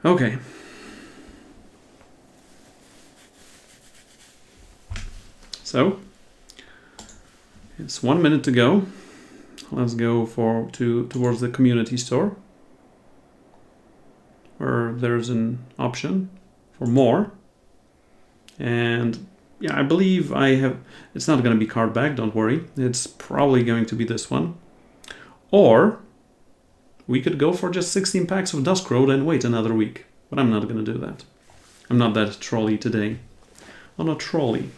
Okay. So, it's 1 minute to go. Let's go towards the community store, where there's an option for more. And yeah, I believe it's not going to be card back, don't worry. It's probably going to be this one. Or we could go for just 16 packs of Dusk Road and wait another week. But I'm not going to do that. I'm not that trolly today. I'm not trolly.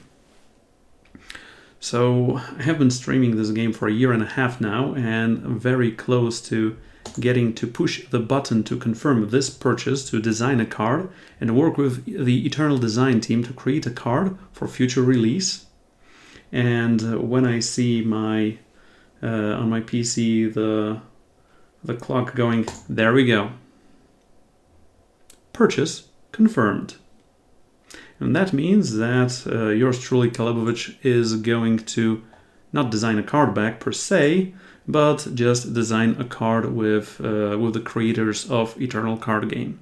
So I have been streaming this game for 1.5 years now, and I'm very close to getting to push the button to confirm this purchase, to design a card and work with the Eternal Design team to create a card for future release. And when I see my on my PC the clock going, there we go. Purchase confirmed. And that means that yours truly, Calebovitsch, is going to not design a card back per se, but just design a card with the creators of Eternal Card Game.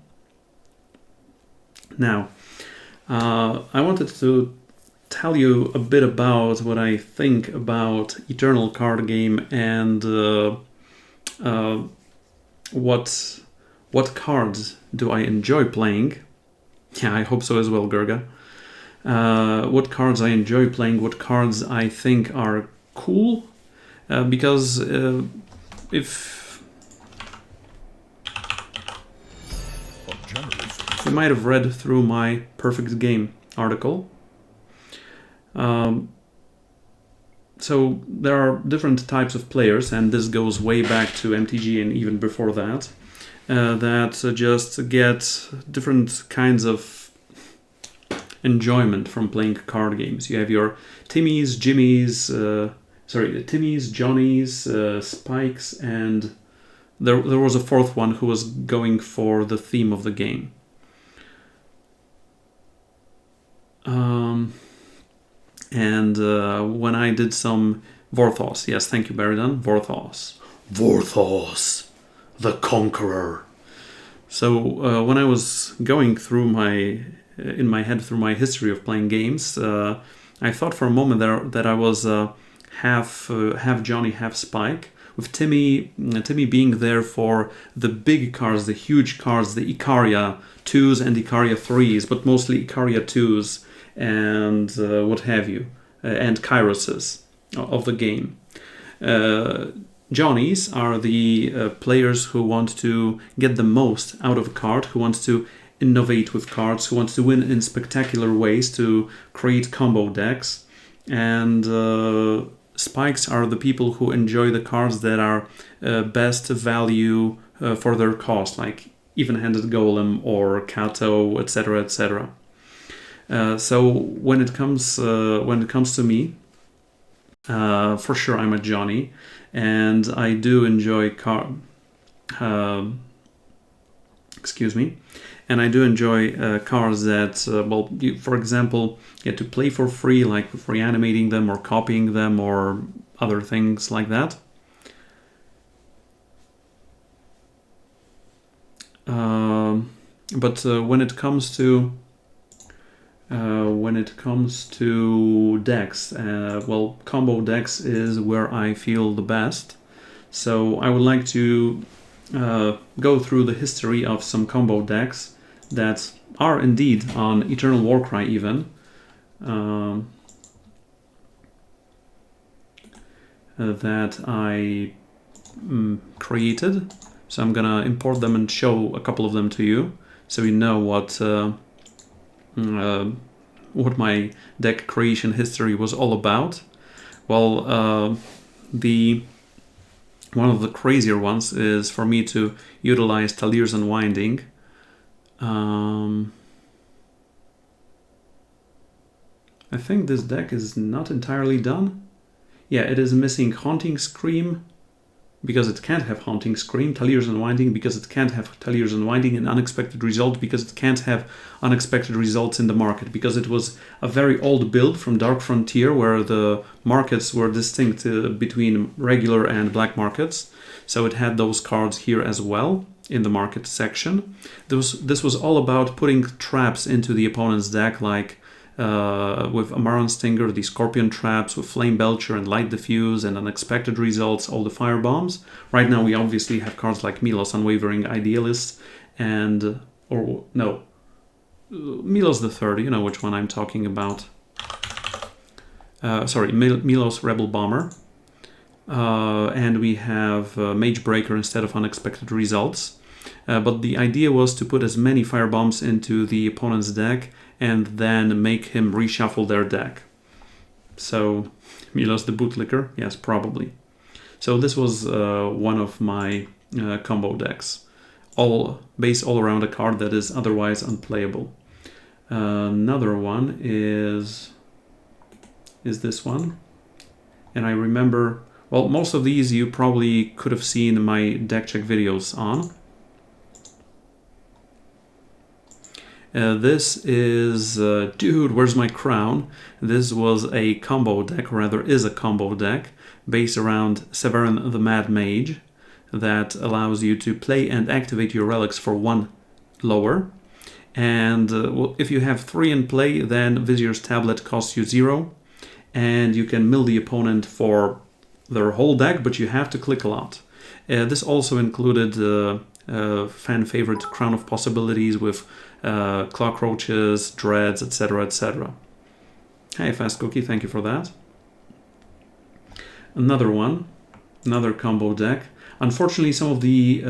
Now, I wanted to tell you a bit about what I think about Eternal Card Game and what cards do I enjoy playing. Yeah, I hope so as well, Gurga. What cards I enjoy playing, what cards I think are cool, because if you might have read through my Perfect Game article, so there are different types of players, and this goes way back to MTG and even before that, that just get different kinds of enjoyment from playing card games. You have your Timmies, Jimmies, Timmies, Johnnies, Spikes, and there was a fourth one who was going for the theme of the game. And when I did some Vorthos, yes, thank you, Beridan, Vorthos, the Conqueror. So when I was going through in my head through my history of playing games, I thought for a moment that I was half Johnny, half Spike, with Timmy being there for the big cards, the huge cards, the Icaria 2s and Icaria 3s, but mostly Icaria 2s and what have you, and Kairoses of the game. Johnnies are the players who want to get the most out of a card, who want to innovate with cards, who want to win in spectacular ways, to create combo decks. And Spikes are the people who enjoy the cards that are best value for their cost, like Even-Handed Golem or Kato, etc., etc. So when it comes to me, for sure I'm a Johnny, and I do enjoy cards that, for example, get to play for free, like reanimating them or copying them or other things like that. But when it comes to decks, combo decks is where I feel the best. So I would like to go through the history of some combo decks that are indeed on Eternal Warcry even. That I created. So I'm gonna import them and show a couple of them to you, so you know what my deck creation history was all about. Well, one of the crazier ones is for me to utilize Talir's Unwinding. I think this deck is not entirely done. Yeah, it is missing Haunting Scream, because it can't have Haunting Scream, Talir's Unwinding, because it can't have Talir's Unwinding, and Unexpected Result, because it can't have unexpected results in the market, because it was a very old build from Dark Frontier, where the markets were distinct between regular and black markets, so it had those cards here as well. in the market section. This was all about putting traps into the opponent's deck, like with Amaran Stinger, the Scorpion traps, with Flame Belcher and Light Diffuse and Unexpected Results, all the fire bombs. Right now we obviously have cards like Milos, Unwavering Idealist, and Milos the Third, you know which one I'm talking about. Milos Rebel Bomber. And we have Mage Breaker instead of Unexpected Results. But the idea was to put as many fire bombs into the opponent's deck and then make him reshuffle their deck. So, Milos the Bootlicker? Yes, probably. So this was one of my combo decks. Based all around a card that is otherwise unplayable. Another one is this one. And I remember, well, most of these you probably could have seen my deck check videos on. This is, dude, where's my crown? This was a combo deck, or rather is a combo deck, based around Severin the Mad Mage, that allows you to play and activate your relics for 1 lower. And if you have 3 in play, then Vizier's Tablet costs you 0, and you can mill the opponent for their whole deck, but you have to click a lot. This also included fan favorite Crown of Possibilities with Clockroaches, Dreads, etc., etc. Hey, Fast Cookie, thank you for that. Another one, another combo deck. Unfortunately, some of the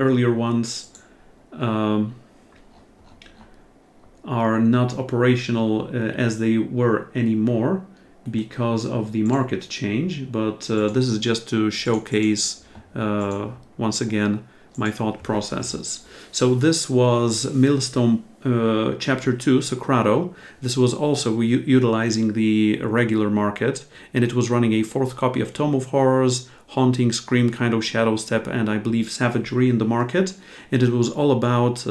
earlier ones are not operational as they were anymore because of the market change. But this is just to showcase once again my thought processes. So this was Millstone Chapter 2, Socrato. This was also utilizing the regular market, and it was running a 4th copy of Tome of Horrors, Haunting, Scream, Kaido, Shadow Step, and I believe Savagery in the market. And it was all about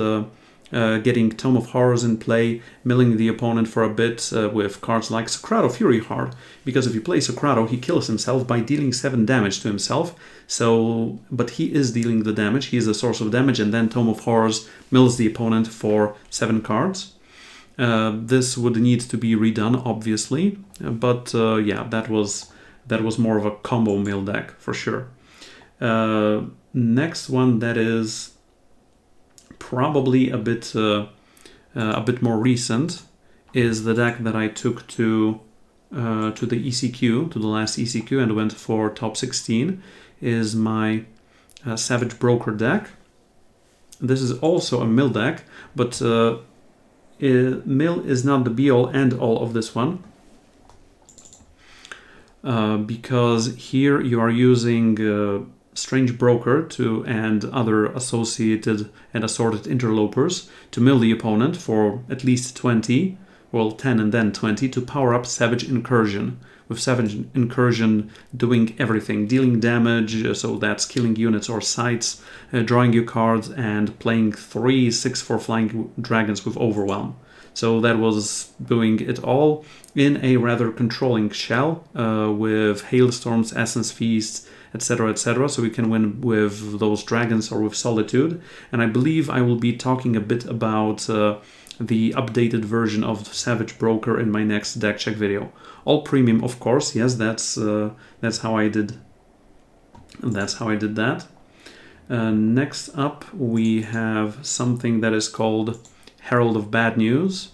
getting Tome of Horrors in play, milling the opponent for a bit with cards like Socrato Fury Heart, because if you play Socrato, he kills himself by dealing 7 damage to himself. But he is dealing the damage, he is the source of damage, and then Tome of Horrors mills the opponent for 7 cards. This would need to be redone, obviously, but yeah, that was more of a combo mill deck for sure. Next one that is probably a bit more recent is the deck that I took to the ECQ, to the last ECQ, and went for top 16. Is my Savage Broker deck. This is also a mill deck, but mill is not the be-all end-all of this one, because here you are using Strange Broker and other associated and assorted interlopers to mill the opponent for at least 20, well 10 and then 20, to power up Savage Incursion. With Savage Incursion doing everything, dealing damage, so that's killing units or sites, drawing you cards, and playing 3 6/4 flying dragons with Overwhelm. So that was doing it all in a rather controlling shell with Hailstorms, Essence Feasts, etc., etc. So we can win with those dragons or with Solitude. And I believe I will be talking a bit about the updated version of Savage Broker in my next deck check video. All premium, of course. Yes, that's how I did. That's how I did that. Next up, we have something that is called Herald of Bad News.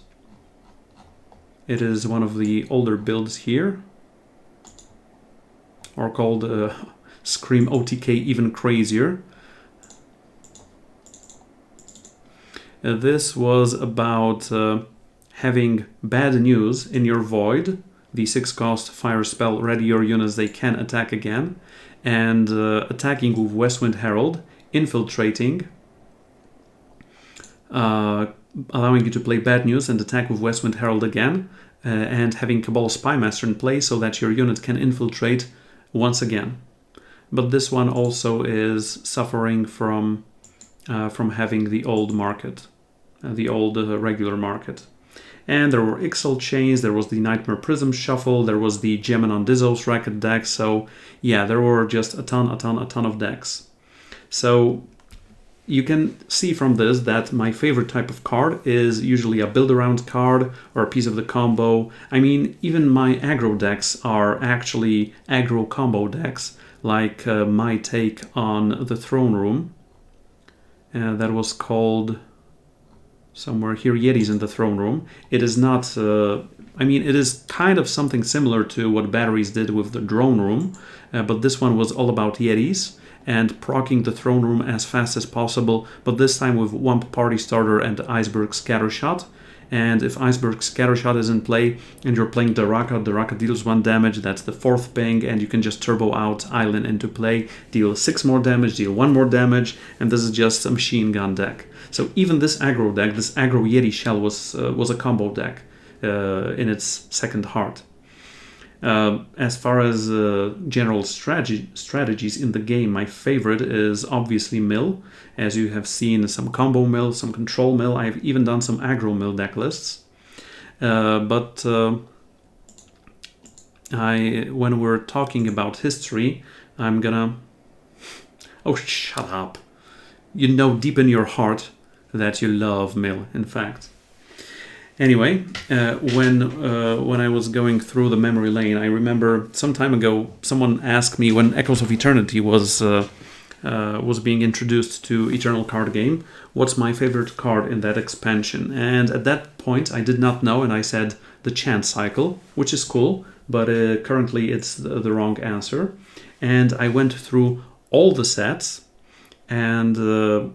It is one of the older builds here, or called Scream OTK Even Crazier. This was about having bad news in your void. The 6-cost fire spell, ready your units, they can attack again. And attacking with Westwind Herald, infiltrating, allowing you to play bad news and attack with Westwind Herald again, and having Cabal Spymaster in play so that your unit can infiltrate once again. But this one also is suffering from having the old market, the old regular market. And there were Ixal Chains, there was the Nightmare Prism Shuffle, there was the Gemenon Dizos Racket deck. So yeah, there were just a ton of decks. So you can see from this that my favorite type of card is usually a build-around card or a piece of the combo. I mean, even my aggro decks are actually aggro combo decks, like my take on the Throne Room. That was called somewhere here, Yetis in the Throne Room. It is not... I mean, it is kind of something similar to what Batteries did with the Drone Room, but this one was all about Yetis and proccing the Throne Room as fast as possible, but this time with Wump Party Starter and Iceberg Scattershot. And if Iceberg Scattershot is in play and you're playing Daraka deals 1 damage, that's the 4th ping, and you can just turbo out Island into play, deal 6 more damage, deal 1 more damage, and this is just a machine gun deck. So even this aggro deck, this aggro Yeti Shell was a combo deck in its second heart. As far as general strategies in the game, my favorite is obviously mill. As you have seen, some combo mill, some control mill. I've even done some aggro mill deck lists. But when we're talking about history, I'm gonna... Oh, shut up. You know deep in your heart that you love mill, in fact. Anyway, when I was going through the memory lane, I remember some time ago someone asked me when Echoes of Eternity was being introduced to Eternal card game, what's my favorite card in that expansion? And at that point, I did not know, and I said the Chance Cycle, which is cool, but currently it's the wrong answer. And I went through all the sets, and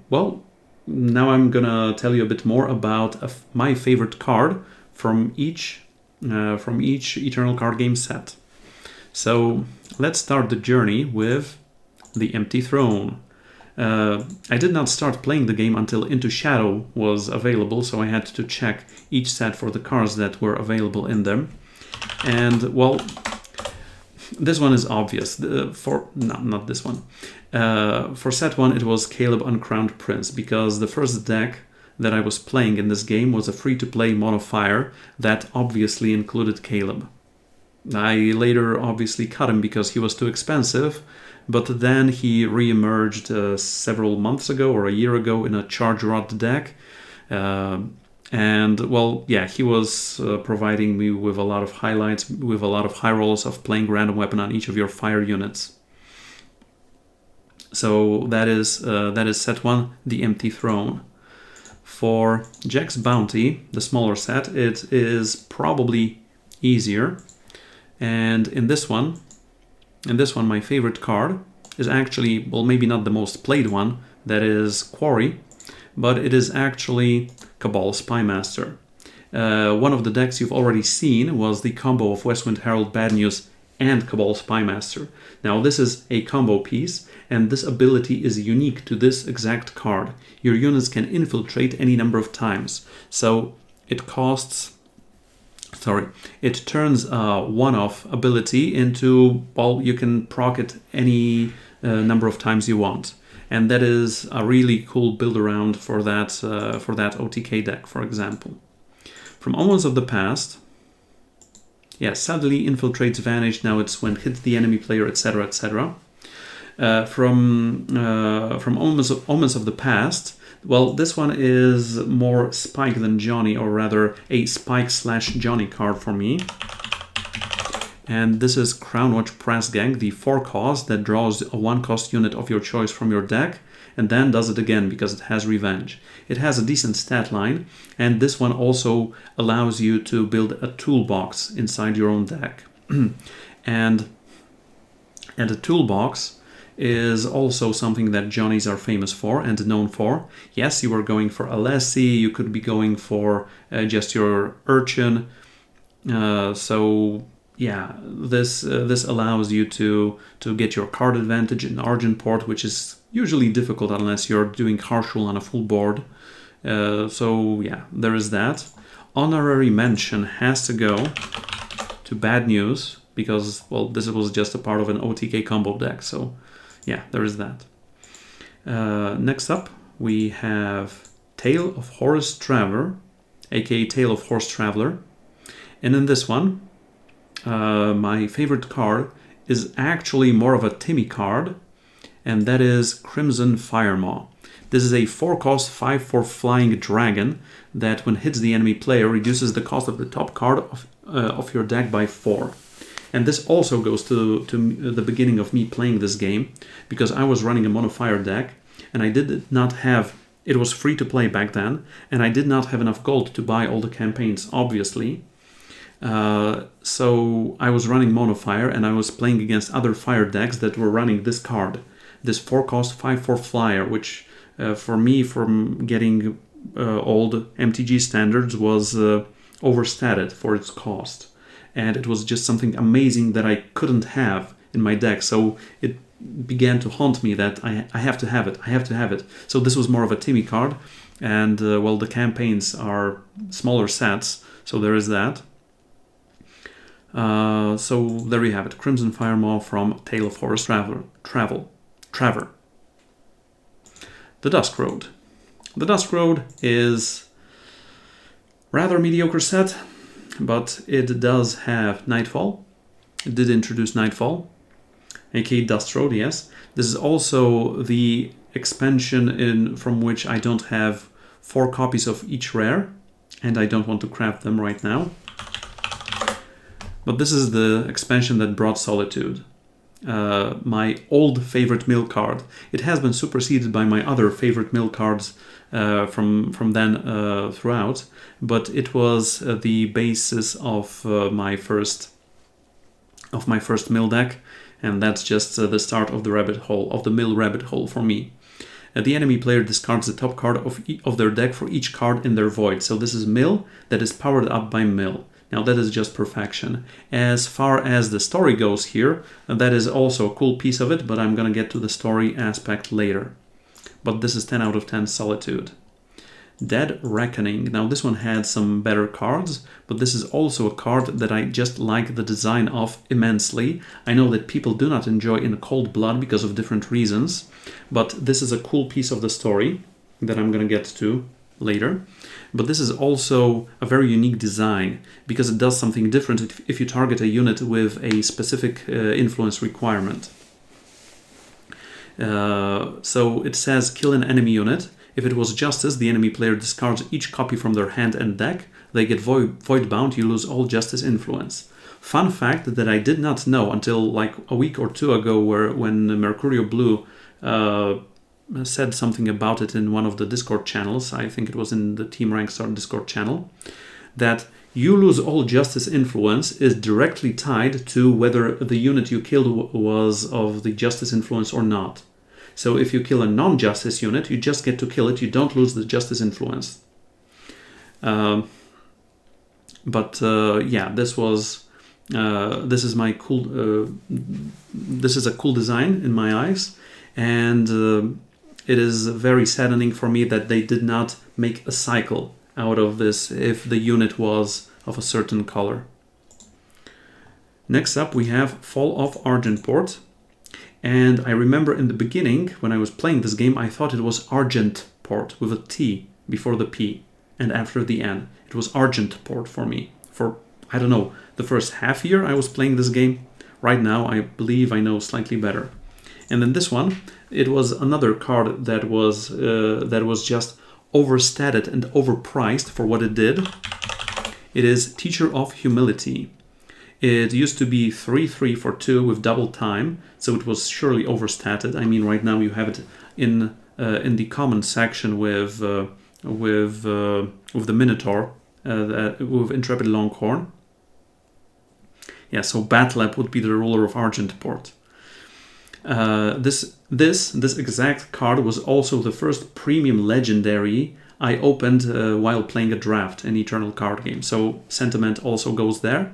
well. Now I'm gonna tell you a bit more about my favorite card from each Eternal card game set. So let's start the journey with the Empty Throne. I did not start playing the game until Into Shadow was available, so I had to check each set for the cards that were available in them. And well, this one is obvious. Not this one. For set 1, it was Caleb Uncrowned Prince, because the first deck that I was playing in this game was a free-to-play mono fire that obviously included Caleb. I later obviously cut him because he was too expensive, but then he re-emerged several months ago or a year ago in a Charge Rod deck. And well, yeah, he was providing me with a lot of highlights, with a lot of high rolls of playing random weapon on each of your fire units. So that is set 1, the Empty Throne. For Jack's Bounty, the smaller set, it is probably easier. And in this one, my favorite card is actually, well, maybe not the most played one, that is Quarry, but it is actually Cabal Spymaster. One of the decks you've already seen was the combo of Westwind Herald Bad News and Cabal Spymaster. Now this is a combo piece, and this ability is unique to this exact card. Your units can infiltrate any number of times. So it turns a one-off ability into, well, you can proc it any number of times you want. And that is a really cool build around for that OTK deck, for example. From Omens of the Past, yeah, suddenly infiltrates vanish. Now it's when hit the enemy player, etc., etc. From Omens of the Past, well, this one is more Spike than Johnny, or rather a Spike/Johnny card for me. And this is Crownwatch Press Gang, the 4-cost that draws a 1-cost unit of your choice from your deck, and then does it again because it has revenge. It has a decent stat line, and this one also allows you to build a toolbox inside your own deck. and a toolbox is also something that Johnnies are famous for and known for. Yes, you are going for a Lassie, you could be going for just your Urchin. So yeah, this allows you to get your card advantage in Argentport, which is usually difficult unless you're doing harsh rule on a full board. So yeah, there is that. Honorary mention has to go to Bad News because, well, this was just a part of an OTK combo deck. So yeah, there is that. Next up, we have Tale of Horse Traveler, aka Tale of Horse Traveler. And in this one, my favorite card is actually more of a Timmy card, and that is Crimson Firemaw. This is a 4-cost 5/4 flying dragon that when hits the enemy player reduces the cost of the top card of your deck by 4. And this also goes to the beginning of me playing this game, because I was running a mono-fire deck and I did not have, it was free to play back then, and I did not have enough gold to buy all the campaigns, obviously. So I was running mono-fire and I was playing against other fire decks that were running this card, this 4-cost 5/4 flyer, which for me, from getting old MTG standards, was overstated for its cost. And it was just something amazing that I couldn't have in my deck. So it began to haunt me that I have to have it, I have to have it. So this was more of a Timmy card. And well, the campaigns are smaller sets, so there is that. So there you have it, Crimson Firemaw from Tale of Forest Traver. The Dusk Road. The Dusk Road is rather mediocre set, but it does have Nightfall. It did introduce Nightfall, aka Dust Road, yes. This is also the expansion from which I don't have 4 copies of each rare, and I don't want to craft them right now. But this is the expansion that brought Solitude, my old favorite mill card. It has been superseded by my other favorite mill cards from then throughout, but it was the basis of my first mill deck, and that's just the start of the rabbit hole, of the mill rabbit hole for me. The enemy player discards the top card of their deck for each card in their void. So this is mill that is powered up by mill. Now that is just perfection. As far as the story goes here, that is also a cool piece of it, but I'm gonna get to the story aspect later. But this is 10 out of 10 Solitude. Dead Reckoning. Now this one had some better cards, but this is also a card that I just like the design of immensely. I know that people do not enjoy In Cold Blood because of different reasons, but this is a cool piece of the story that I'm gonna get to later. But this is also a very unique design because it does something different if you target a unit with a specific influence requirement. So it says kill an enemy unit. If it was Justice, the enemy player discards each copy from their hand and deck. They get void bound, you lose all Justice influence. Fun fact that I did not know until like a week or two ago, when Mercurio Blue said something about it in one of the Discord channels, I think it was in the Team Rankstar Discord channel, that you lose all Justice influence is directly tied to whether the unit you killed was of the Justice influence or not. So if you kill a non-Justice unit, you just get to kill it, you don't lose the Justice influence. Yeah, this is my cool. This is a cool design in my eyes, and it is very saddening for me that they did not make a cycle out of this if the unit was of a certain color. Next up we have Fall of Argentport. And I remember in the beginning, when I was playing this game, I thought it was Argentport with a T before the P and after the N. It was Argentport for me. For, I don't know, the first half year I was playing this game. Right now, I believe I know slightly better. And then this one, it was another card that was just overstated and overpriced for what it did. It is Teacher of Humility. It used to be 3/3 for 2 with double time, so it was surely overstated. I mean, right now you have it in the common section with the Minotaur, with Intrepid Longhorn. Yeah, so Batlap would be the ruler of Argentport. This exact card was also the first premium legendary I opened while playing a draft, an Eternal card game. So sentiment also goes there.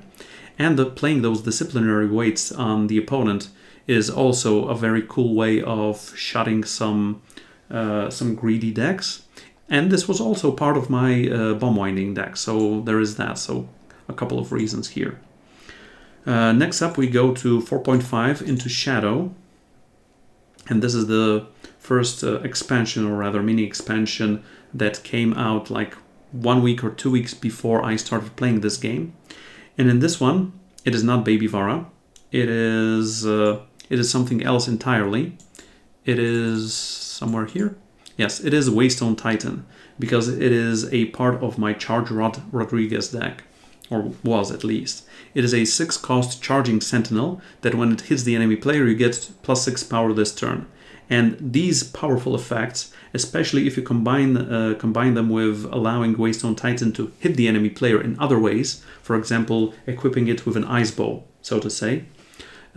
And playing those disciplinary weights on the opponent is also a very cool way of shutting some greedy decks. And this was also part of my bomb winding deck, so there is that. So a couple of reasons here. Next up we go to 4.5 into Shadow. And this is the first expansion, or rather mini expansion, that came out like 1 week or 2 weeks before I started playing this game. And in this one, it is not Baby Vara. It is something else entirely. It is somewhere here. Yes, it is Waystone Titan, because it is a part of my Charge Rod Rodriguez deck, or was at least. It is a 6-cost charging sentinel that when it hits the enemy player you get +6 power this turn. And these powerful effects, especially if you combine them with allowing Waystone Titan to hit the enemy player in other ways, for example, equipping it with an ice bow, so to say,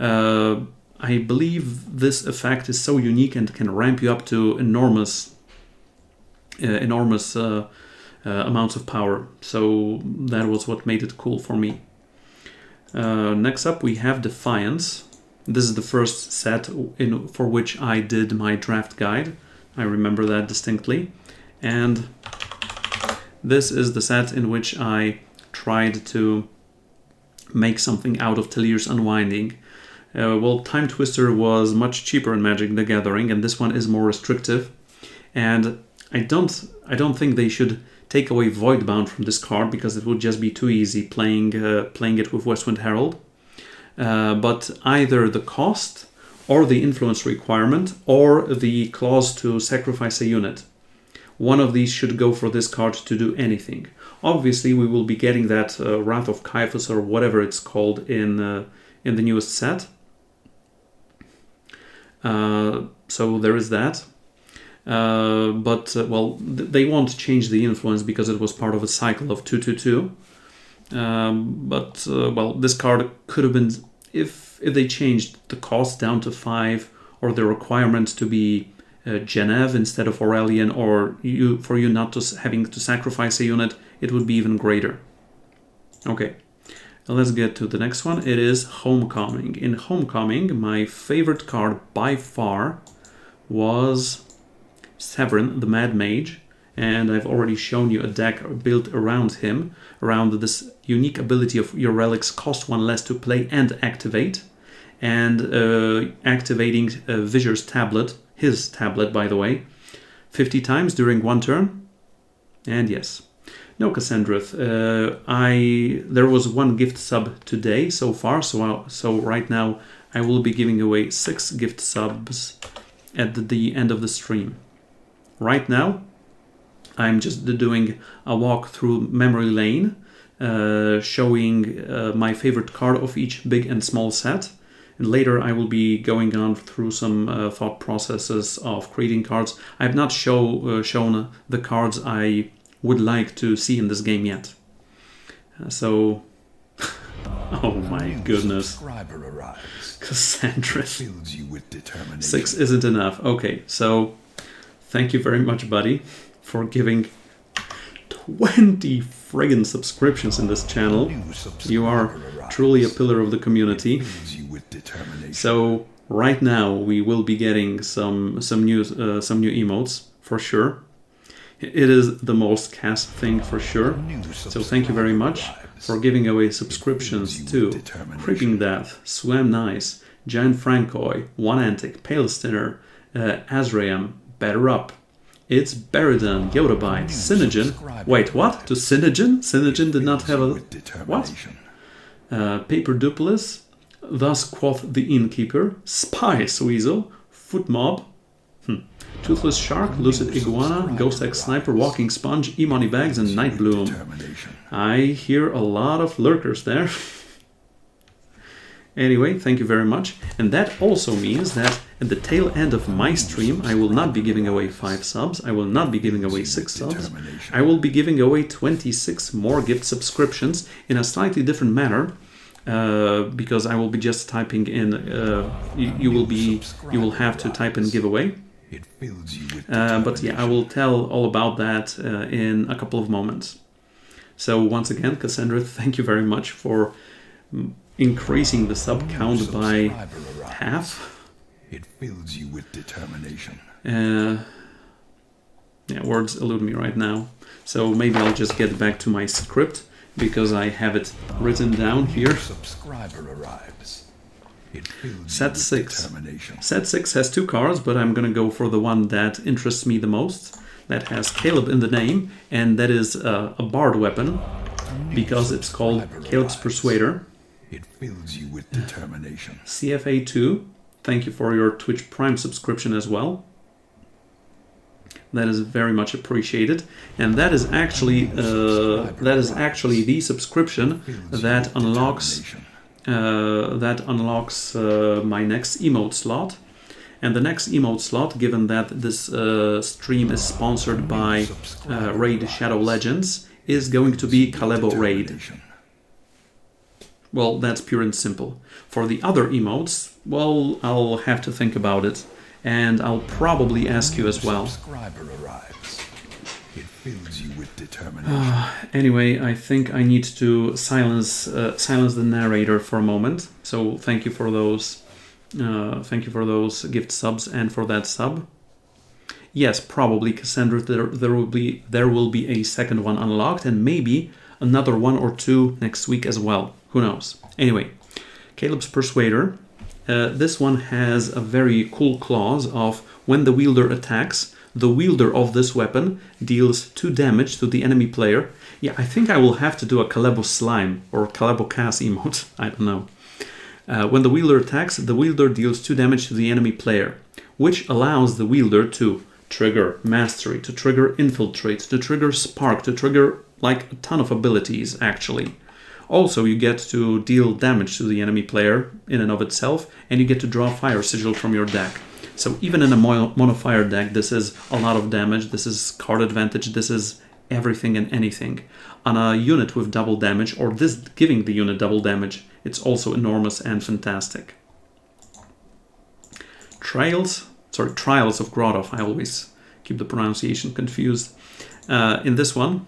I believe this effect is so unique and can ramp you up to enormous amounts of power. So that was what made it cool for me. Next up we have Defiance. This is the first set for which I did my draft guide. I remember that distinctly. And this is the set in which I tried to make something out of Talir's Unwinding. Well, Time Twister was much cheaper in Magic the Gathering, and this one is more restrictive. And I don't think they should take away Voidbound from this card, because it would just be too easy playing it with Westwind Herald. But either the cost, or the influence requirement, or the clause to sacrifice a unit. One of these should go for this card to do anything. Obviously, we will be getting that Wrath of Caiaphas, or whatever it's called, in the newest set. So there is that. Well, they won't change the influence because it was part of a cycle of 2/2/2. Well, this card could have been, if they changed the cost down to 5, or the requirement to be Genev instead of Aurelian, or for you not to having to sacrifice a unit, it would be even greater. Okay, let's get to the next one. It is Homecoming. In Homecoming, my favorite card by far was Severin, the Mad Mage, and I've already shown you a deck built around him, around this unique ability of your relics cost 1 less to play and activate, and activating Vizier's tablet, his tablet by the way, 50 times during 1 turn. And yes, no Kasendrith. There was 1 gift sub today so far, so right now I will be giving away 6 gift subs at the end of the stream. Right now, I'm just doing a walk through memory lane, showing my favorite card of each big and small set. And later I will be going on through some thought processes of creating cards. I have not shown the cards I would like to see in this game yet. Oh my goodness. Kasendrith. 6 isn't enough. Okay, so thank you very much, buddy, for giving 20 friggin' subscriptions in this channel. You are truly a pillar of the community. So right now we will be getting some new emotes for sure. It is the most cast thing for sure. So thank you very much for giving away subscriptions to Creeping Death, Swam Nice, Giant Francoy, One Antic, Pale Stinner, Azraam, Better Up, It's Beridan, Yodabite, Synogen. Wait, what? To Synogen? Synogen did not have a... What? Paper Dupless, Thus Quoth the Innkeeper, Spice Weasel, Foot Mob, Toothless Shark, Lucid Iguana, Ghost X Sniper, Walking Sponge, E-Money Bags, and Night Bloom. I hear a lot of lurkers there. Anyway, thank you very much. And that also means that at the tail end of my stream, I will not be giving away 5 subs. I will not be giving away 6 subs. I will be giving away 26 more gift subscriptions in a slightly different manner. Because I will be just typing in, you will have to type in giveaway. But yeah, I will tell all about that in a couple of moments. So once again, Kasendrith, thank you very much for increasing the sub count by half. It fills you with determination. Yeah, words elude me right now. So maybe I'll just get back to my script because I have it written down here. Subscriber arrives. It fills Set you 6. with determination. Set 6 has 2 cards, but I'm gonna go for the one that interests me the most. That has Caleb in the name, and that is a bard weapon because it's called Caleb's Persuader. It fills you with determination. CFA2, thank you for your Twitch Prime subscription as well. That is very much appreciated, and that is actually the subscription that unlocks my next emote slot. And the next emote slot, given that this stream is sponsored by Raid Shadow Legends, is going to be Calebo Raid. Well, that's pure and simple. For the other emotes, well, I'll have to think about it, and I'll probably ask you as well. It fills you with determination. Anyway, I think I need to silence the narrator for a moment. So thank you for those. Thank you for those gift subs and for that sub. Yes, probably Kasendrith. There will be a second one unlocked, and maybe another one or two next week as well. Who knows? Anyway, Caleb's Persuader. This one has a very cool clause of when the wielder attacks, the wielder of this weapon deals 2 damage to the enemy player. Yeah, I think I will have to do a Calebo Slime or Calebo Cass emote. I don't know. When the wielder attacks, the wielder deals 2 damage to the enemy player, which allows the wielder to trigger Mastery, to trigger Infiltrate, to trigger Spark, to trigger like a ton of abilities actually. Also, you get to deal damage to the enemy player in and of itself, and you get to draw Fire Sigil from your deck. So even in a mono fire deck, this is a lot of damage, this is card advantage, this is everything and anything. On a unit with double damage, or this giving the unit double damage, it's also enormous and fantastic. Trials of Grodov, I always keep the pronunciation confused. In this one,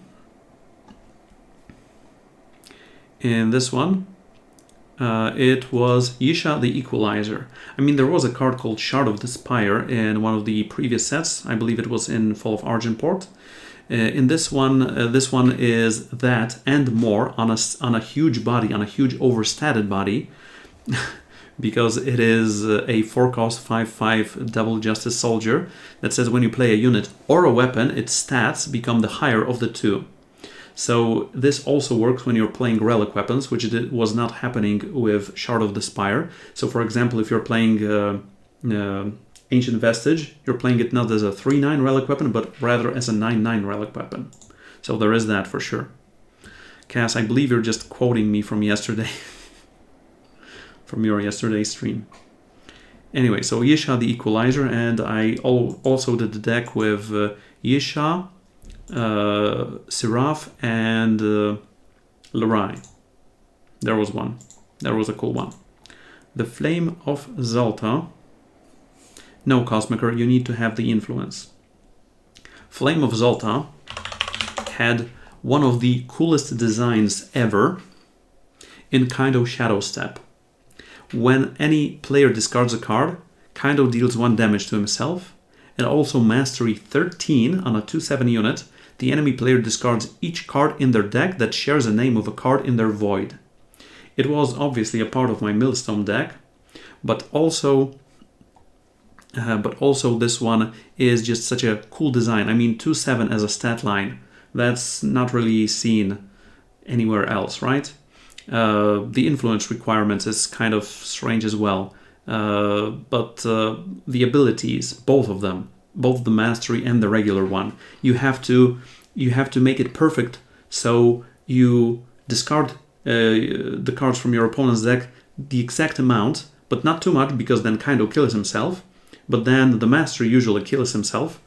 it was Yisha the Equalizer. I mean, there was a card called Shard of the Spire in one of the previous sets. I believe it was in Fall of Argenport. In this one is that and more on a huge body, on a huge overstated body, because it is a 4-cost 5/5 Double Justice Soldier that says when you play a unit or a weapon, its stats become the higher of the two. So this also works when you're playing relic weapons, which was not happening with Shard of the Spire. So for example, if you're playing Ancient Vestige, you're playing it not as a 3/9 relic weapon, but rather as a 9/9 relic weapon. So there is that for sure. Cass, I believe you're just quoting me from yesterday. From your yesterday stream. Anyway, so Yisha the Equalizer, and I also did the deck with Yisha, Seraph, and Lerai. There was one. There was a cool one. The Flame of Zalta. No, Cosmicer, you need to have the influence. Flame of Zalta had one of the coolest designs ever in Kaido Shadow Step. When any player discards a card, Kaido deals 1 damage to himself, and also Mastery 13 on a 2/7 unit. The enemy player discards each card in their deck that shares a name of a card in their void. It was obviously a part of my Millstone deck, but also this one is just such a cool design. I mean, 2/7 as a stat line, that's not really seen anywhere else, right? The influence requirements is kind of strange as well, but the abilities, both of them, both the Mastery and the regular one, you have to make it perfect. So you discard the cards from your opponent's deck the exact amount, but not too much, because then Kaido kills himself. But then the Mastery usually kills himself.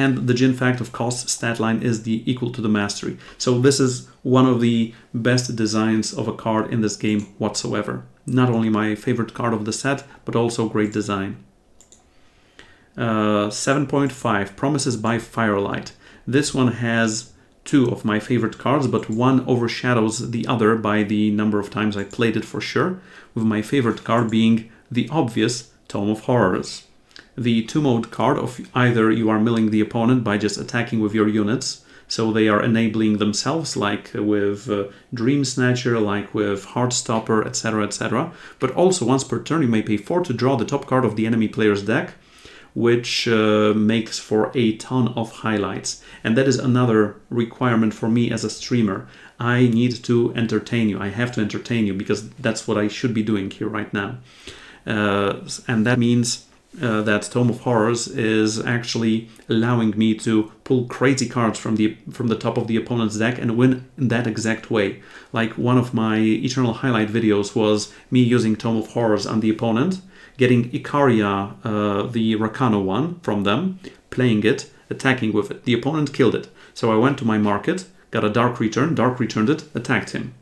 And the Jin fact of cost stat line is equal to the Mastery. So this is one of the best designs of a card in this game whatsoever. Not only my favorite card of the set, but also great design. 7.5, Promises by Firelight. This one has 2 of my favorite cards, but one overshadows the other by the number of times I played it for sure, with my favorite card being the obvious Tome of Horrors. The 2-mode card of either you are milling the opponent by just attacking with your units, so they are enabling themselves, like with Dream Snatcher, like with Heartstopper, etc., etc. But also once per turn you may pay 4 to draw the top card of the enemy player's deck, which makes for a ton of highlights. And that is another requirement for me as a streamer. I need to entertain you. I have to entertain you, because that's what I should be doing here right now. And that means that Tome of Horrors is actually allowing me to pull crazy cards from the top of the opponent's deck and win in that exact way. Like one of my Eternal Highlight videos was me using Tome of Horrors on the opponent, getting Icaria, the Rakano one, from them, playing it, attacking with it. The opponent killed it. So I went to my market, got a Dark returned it, attacked him.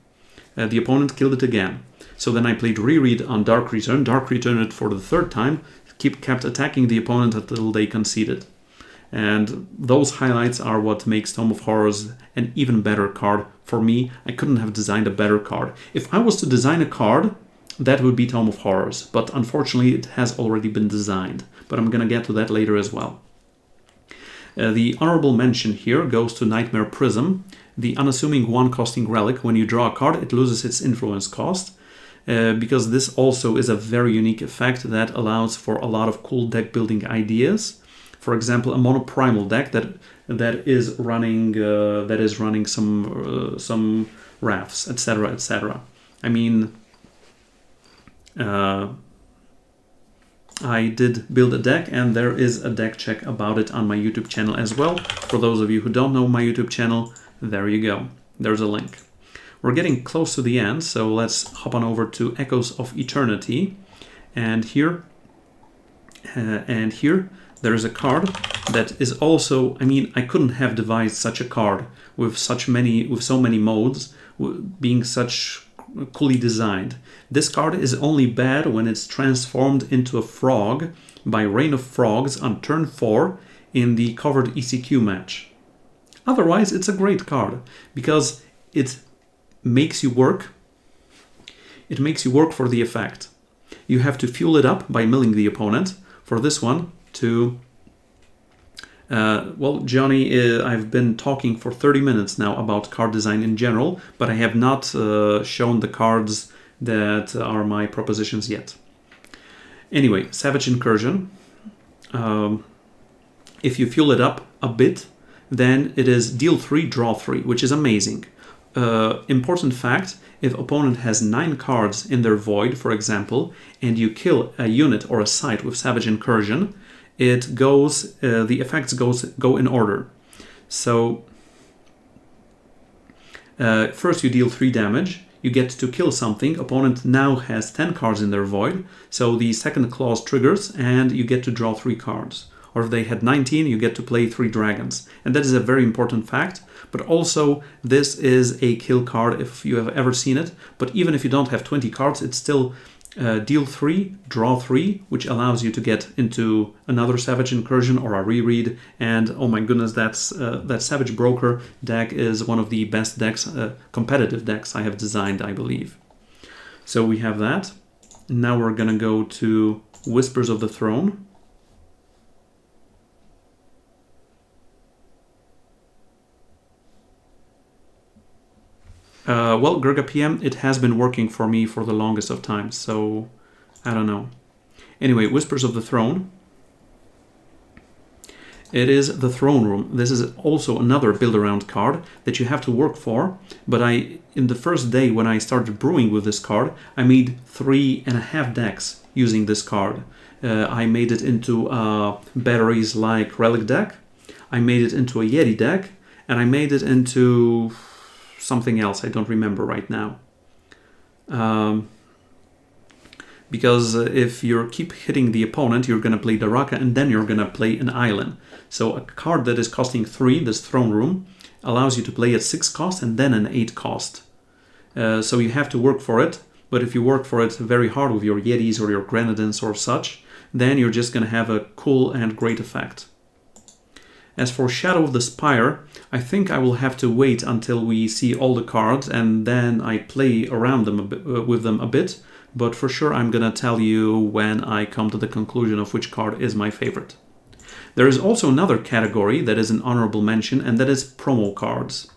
The opponent killed it again. So then I played Reread on Dark returned it for the third time, kept attacking the opponent until they conceded. And those highlights are what makes Tome of Horrors an even better card for me. I couldn't have designed a better card. If I was to design a card, that would be Tome of Horrors, but unfortunately it has already been designed. But I'm gonna get to that later as well. The honorable mention here goes to Nightmare Prism, the unassuming one-costing relic. When you draw a card, it loses its influence cost, because this also is a very unique effect that allows for a lot of cool deck building ideas. For example, a monoprimal deck that is running some rafts, etc., etc. I mean, I did build a deck, and there is a deck check about it on my YouTube channel as well. For those of you who don't know my YouTube channel, there you go. There's a link. We're getting close to the end, so let's hop on over to Echoes of Eternity. And here there is a card that is also, I mean, I couldn't have devised such a card with so many modes, being such coolly designed. This card is only bad when it's transformed into a frog by Rain of Frogs on turn 4 in the covered ECQ match. Otherwise, it's a great card because it makes you work. It makes you work for the effect. You have to fuel it up by milling the opponent. For this one, well, Johnny, I've been talking for 30 minutes now about card design in general, but I have not shown the cards that are my propositions yet. Anyway, Savage Incursion. If you fuel it up a bit, then it is deal 3, draw 3, which is amazing. Important fact, if opponent has 9 cards in their void, for example, and you kill a unit or a site with Savage Incursion, it goes, the effects go in order. So first you deal 3 damage, you get to kill something, opponent now has 10 cards in their void, so the second clause triggers and you get to draw 3 cards. Or if they had 19, you get to play 3 dragons. And that is a very important fact, but also this is a kill card if you have ever seen it. But even if you don't have 20 cards, it's still deal 3, draw 3, which allows you to get into another Savage Incursion or a reread. And oh my goodness, that Savage Broker deck is one of the best decks, competitive decks I have designed, I believe. So we have that. Now we're gonna go to Whispers of the Throne. Well, Gurga PM, it has been working for me for the longest of times, so I don't know. Anyway, Whispers of the Throne. It is the Throne Room. This is also another build-around card that you have to work for, but in the first day when I started brewing with this card, I made 3.5 decks using this card. I made it into batteries like Relic deck, I made it into a Yeti deck, and I made it into something else I don't remember right now. Because if you keep hitting the opponent, you're going to play Daraka and then you're going to play an island. So a card that is costing 3, this Throne Room, allows you to play at 6 cost and then an 8 cost. So you have to work for it, but if you work for it very hard with your Yetis or your Grenadins or such, then you're just going to have a cool and great effect. As for Shadow of the Spire, I think I will have to wait until we see all the cards and then I play around them with them a bit, but for sure I'm gonna tell you when I come to the conclusion of which card is my favorite. There is also another category that is an honorable mention, and that is promo cards.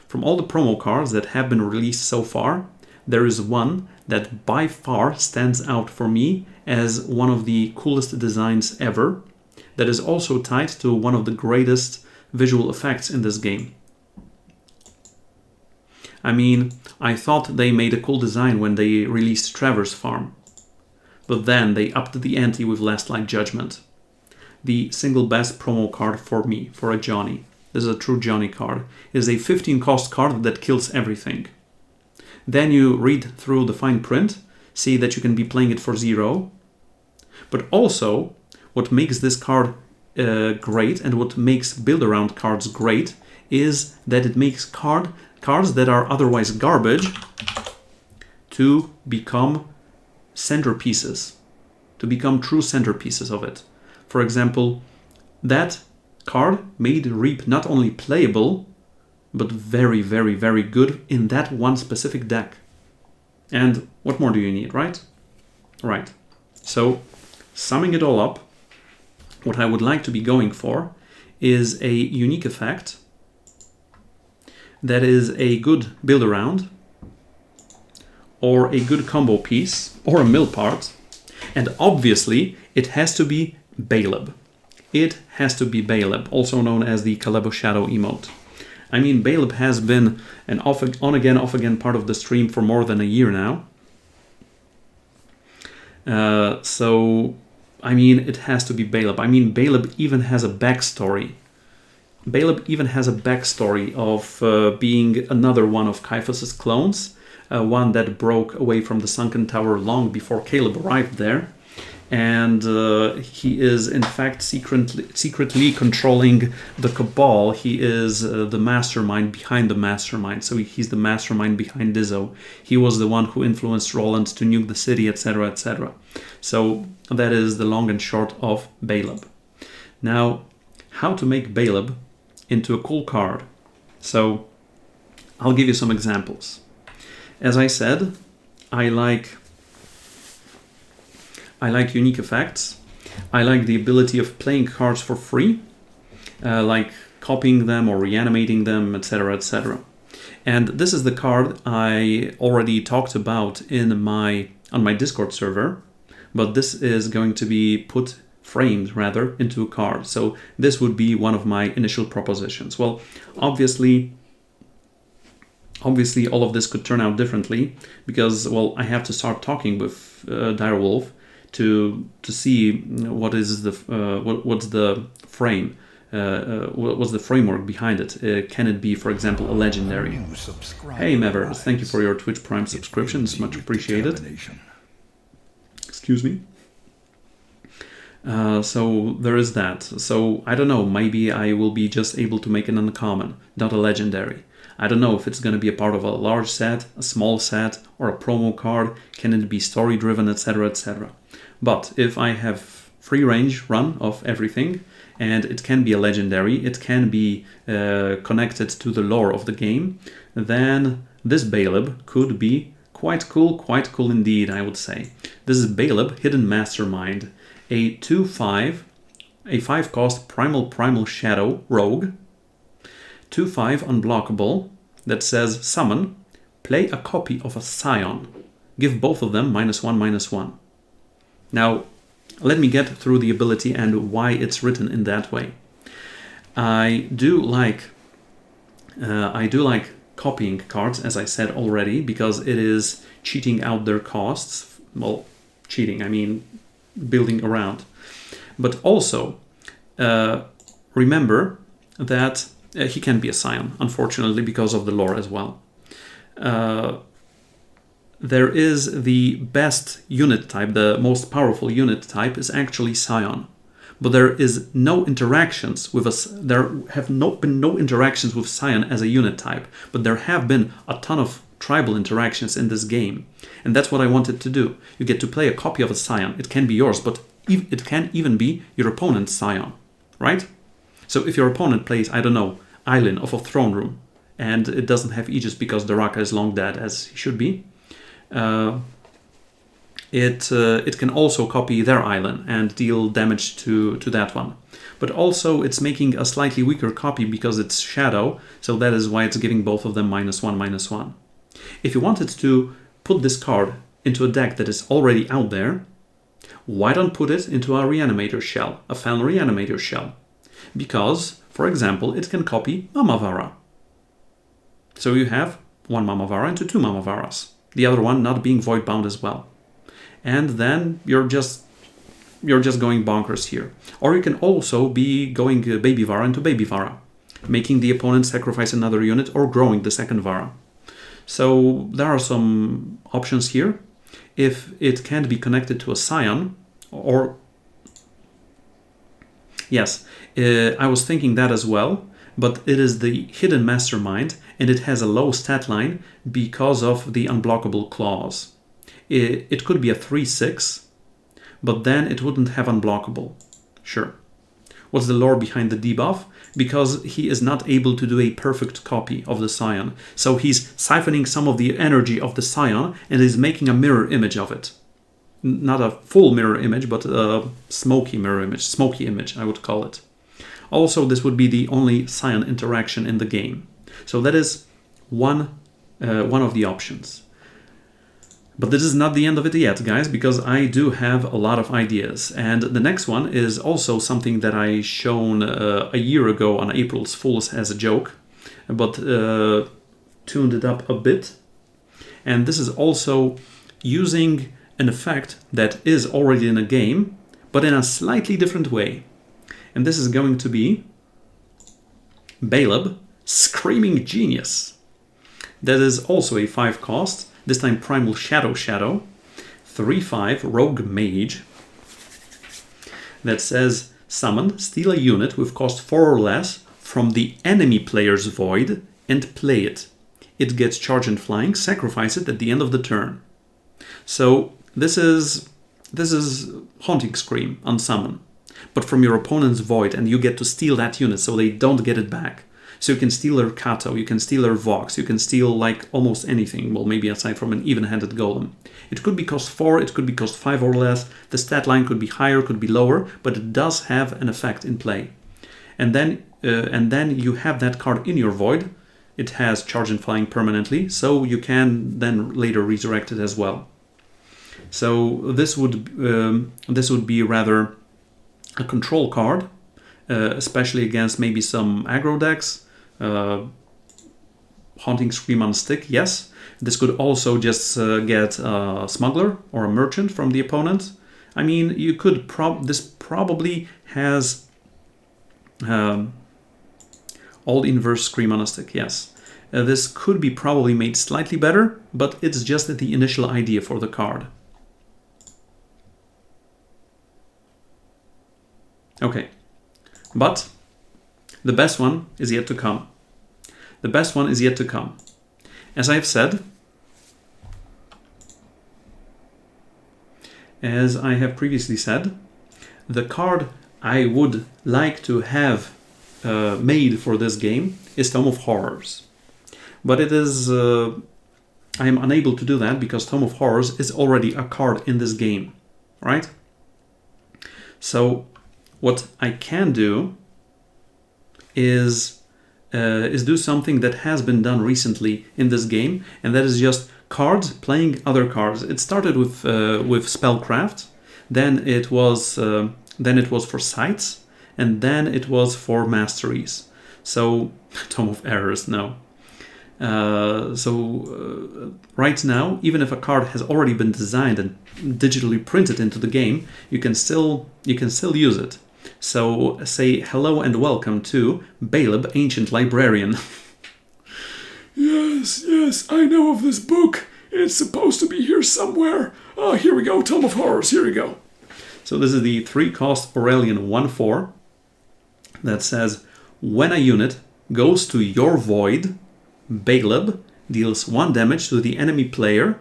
From all the promo cards that have been released so far, there is one that by far stands out for me as one of the coolest designs ever, that is also tied to one of the greatest visual effects in this game. I mean, I thought they made a cool design when they released Traverse Farm. but then they upped the ante with Last Light Judgment. The single best promo card for me, for a Johnny. This is a true Johnny card. It is a 15 cost card that kills everything. Then you read through the fine print, see that you can be playing it for 0. But also, what makes this card great and what makes build-around cards great is that it makes cards that are otherwise garbage to become centerpieces, to become true centerpieces of it. For example, that card made Reap not only playable, but very, very, very good in that one specific deck. And what more do you need, right? Right. So, summing it all up, what I would like to be going for is a unique effect that is a good build-around, or a good combo piece, or a mill part, and obviously it has to be Baleb. It has to be Baleb, also known as the Calebo Shadow emote. I mean, Baleb has been an on-again, off-again part of the stream for more than a year now. So, I mean, it has to be Baleb. I mean, Baleb even has a backstory. Baleb even has a backstory of being another one of Caiaphas's clones, one that broke away from the Sunken Tower long before Caleb arrived there. And he is, in fact, secretly controlling the Cabal. He is the mastermind behind the mastermind. So he's the mastermind behind Dizzo. He was the one who influenced Roland to nuke the city, etc., etc. So that is the long and short of Baleb. Now, how to make Baleb into a cool card? So I'll give you some examples. As I said, I like unique effects. I like the ability of playing cards for free, like copying them or reanimating them, etc., etc. And this is the card I already talked about on my Discord server, but this is going to be framed rather into a card. So this would be one of my initial propositions. Well, obviously all of this could turn out differently because, well, I have to start talking with Direwolf to see what is what's the frame, what's the framework behind it. Can it be, for example, a legendary? Hey Mevers, thank you for your Twitch Prime subscription. It's much appreciated. Excuse me. So there is that. So I don't know, maybe I will be just able to make an uncommon, not a legendary. I don't know if it's going to be a part of a large set, a small set, or a promo card. Can it be story driven, etc., etc. But if I have free range run of everything, and it can be a legendary, it can be connected to the lore of the game, then this Baleb could be quite cool indeed, I would say. This is Baleb, Hidden Mastermind, a 2/5, a 5-cost Primal Shadow Rogue, 2/5 unblockable that says summon, play a copy of a Scion. Give both of them -1/-1. Now, let me get through the ability and why it's written in that way. I do like copying cards, as I said already, because it is cheating out their costs. Well, cheating, I mean building around. But also, remember that he can be a Scion, unfortunately, because of the lore as well. There is the best unit type, the most powerful unit type is actually Scion. But there is no interactions with us. There have been no interactions with Scion as a unit type, but there have been a ton of tribal interactions in this game. And that's what I wanted to do. You get to play a copy of a Scion. It can be yours, but it can even be your opponent's Scion, right? So if your opponent plays, I don't know, Eileen of a Throne Room, and it doesn't have Aegis because Daraka is long dead, as he should be, it can also copy their island and deal damage to that one. But also it's making a slightly weaker copy because it's Shadow, so that is why it's giving both of them -1/-1. If you wanted to put this card into a deck that is already out there, why don't put it into a Reanimator shell, a Fan Reanimator shell? Because, for example, it can copy Mamavara. So you have one Mamavara into two Mamavaras, the other one not being void bound as well. and then you're just going bonkers here. Or you can also be going Baby Vara into Baby Vara, making the opponent sacrifice another unit or growing the second Vara. So there are some options here. If it can't be connected to a Scion, or... Yes, I was thinking that as well, but it is the hidden mastermind, and it has a low stat line because of the unblockable clause. It could be a 3/6, but then it wouldn't have unblockable. Sure. What's the lore behind the debuff? Because he is not able to do a perfect copy of the Scion. So he's siphoning some of the energy of the Scion and is making a mirror image of it. Not a full mirror image, but a smoky mirror image. Smoky image, I would call it. Also, this would be the only Scion interaction in the game. So that is one of the options. But this is not the end of it yet, guys, because I do have a lot of ideas. And the next one is also something that I shown a year ago on April's Fools as a joke, but tuned it up a bit. And this is also using an effect that is already in a game, but in a slightly different way. And this is going to be Caleb, Screaming Genius. That is also a 5 cost. This time Primal Shadow, 3/5 Rogue Mage, that says summon, steal a unit with cost 4 or less from the enemy player's void and play it. It gets charge and flying, sacrifice it at the end of the turn. So this is Haunting Scream on summon, but from your opponent's void, and you get to steal that unit so they don't get it back. So you can steal their Kato, you can steal their Vox, you can steal like almost anything, well maybe aside from an even-handed golem. It could be cost 4, it could be cost 5 or less, the stat line could be higher, could be lower, but it does have an effect in play. And then you have that card in your void, it has charge and flying permanently, so you can then later resurrect it as well. So this would be rather a control card, especially against maybe some aggro decks. Haunting Scream on stick, yes. This could also just get a smuggler or a merchant from the opponent. I mean, you could this probably has all inverse Scream on a stick, yes. This could be probably made slightly better, but it's just the initial idea for the card. Okay, but the best one is yet to come. The best one is yet to come. As I have said, as I have previously said, the card I would like to have made for this game is Tome of Horrors. But it is... I am unable to do that because Tome of Horrors is already a card in this game, right? So what I can do is do something that has been done recently in this game, and that is just cards playing other cards. It started with Spellcraft, then it was for Sights, and then it was for Masteries. So Tome of Errors, no. Right now, even if a card has already been designed and digitally printed into the game, you can still use it. So say hello and welcome to Caleb, Ancient Librarian. Yes, I know of this book. It's supposed to be here somewhere. Oh, here we go, Tome of Horrors, here we go. So this is the 3-cost Aurelian 1/4 that says, when a unit goes to your void, Caleb deals 1 damage to the enemy player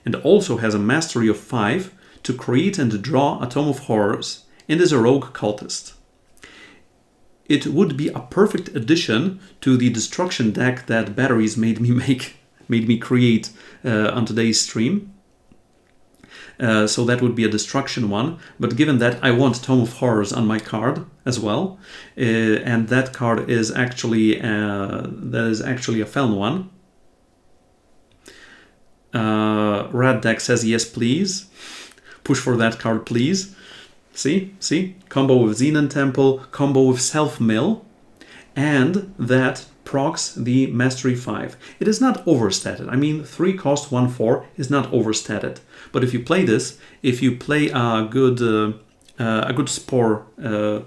and also has a mastery of 5 to create and draw a Tome of Horrors, and is a rogue cultist. It would be a perfect addition to the destruction deck that Batteries made me create on today's stream. So that would be a destruction one, but given that I want Tome of Horrors on my card as well, and that card is actually a Feln one. Rat deck says yes please. Push for that card please. See? Combo with Xenon Temple, combo with Self-Mill, and that procs the Mastery 5. It is not overstated. I mean, 3 cost 1/4 is not overstated. But if you play this, if you play a good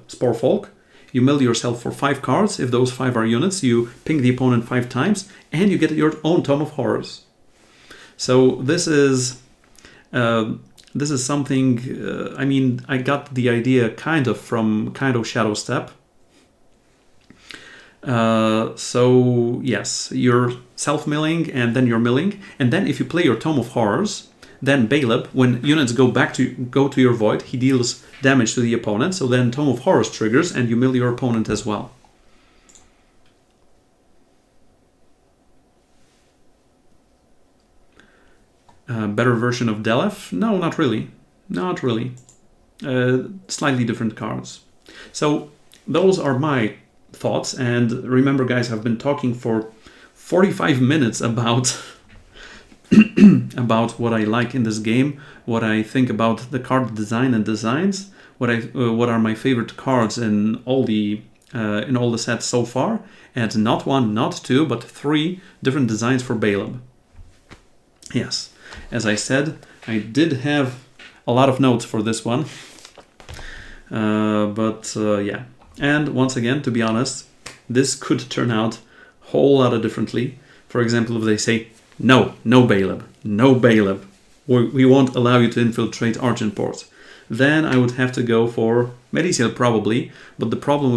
Spore Folk, you mill yourself for 5 cards. If those 5 are units, you ping the opponent 5 times, and you get your own Tome of Horrors. So this is something. I mean, I got the idea kind of from Shadow Step. So yes, you're self-milling and then you're milling, and then if you play your Tome of Horrors, then Baleb, when units go to your void, he deals damage to the opponent, so then Tome of Horrors triggers and you mill your opponent as well. Better version of Debuff? No, not really. Not really. Slightly different cards. So those are my thoughts, and remember guys, I've been talking for 45 minutes about about what I like in this game, what I think about the card design and designs, what are my favorite cards in all the sets so far, and not 1, not 2, but 3 different designs for Baleb. Yes, as I said, I did have a lot of notes for this one, but yeah. And once again, to be honest, this could turn out a whole lot differently. For example, if they say, no Baleb, no Baleb, we won't allow you to infiltrate Argenport, then I would have to go for Merisiel probably. But the problem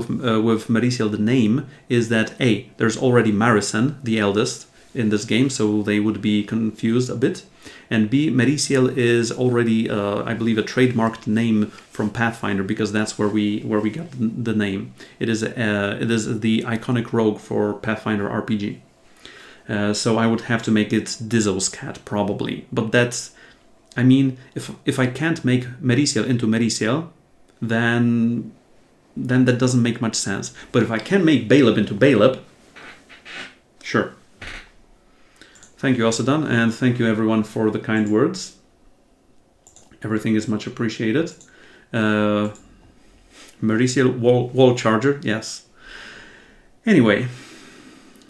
with Merisiel, the name, is that A, there's already Marisen, the eldest, in this game, so they would be confused a bit. And B, Merisiel is already, I believe, a trademarked name from Pathfinder, because that's where we got the name. It is the iconic rogue for Pathfinder RPG. So I would have to make it Dizzo's cat probably. But that's, I mean, if I can't make Merisiel into Merisiel, then that doesn't make much sense. But if I can make Baleb into Baleb, sure. Thank you, Osadan, and thank you everyone for the kind words. Everything is much appreciated. Merisiel wall charger, yes. Anyway,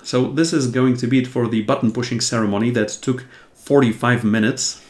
so this is going to be it for the button pushing ceremony that took 45 minutes.